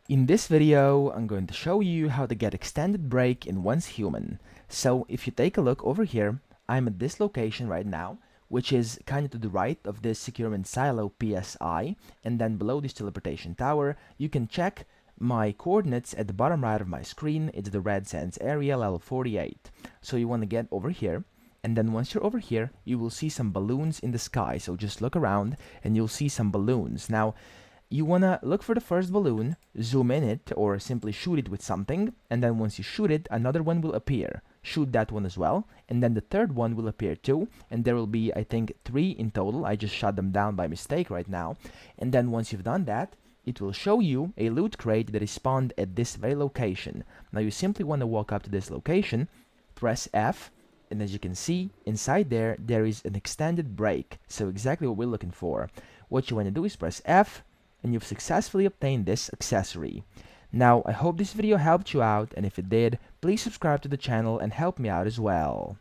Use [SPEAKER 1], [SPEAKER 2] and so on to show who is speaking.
[SPEAKER 1] In this video, I'm going to show you how to get extended break in Once Human. So if you take a look over here, I'm at this location right now, which is kind of to the right of this Securement Silo PSI, and then below this teleportation tower, you can check my coordinates at the bottom right of my screen. It's the red sands area, level 48. So you want to get over here, and then once you're over here, you will see some balloons in the sky. So just look around and you'll see some balloons. Now, you want to look for the first balloon, zoom in it, or simply shoot it with something, and then once you shoot it, another one will appear. Shoot that one as well, and then the third one will appear too, and there will be, I think, 3 in total. I just shot them down by mistake right now. And then once you've done that, it will show you a loot crate that is spawned at this very location. Now you simply want to walk up to this location, press F, and as you can see, inside there is an extended break. So exactly what we're looking for. What you want to do is press F, and you've successfully obtained this accessory. Now, I hope this video helped you out, and if it did, please subscribe to the channel and help me out as well.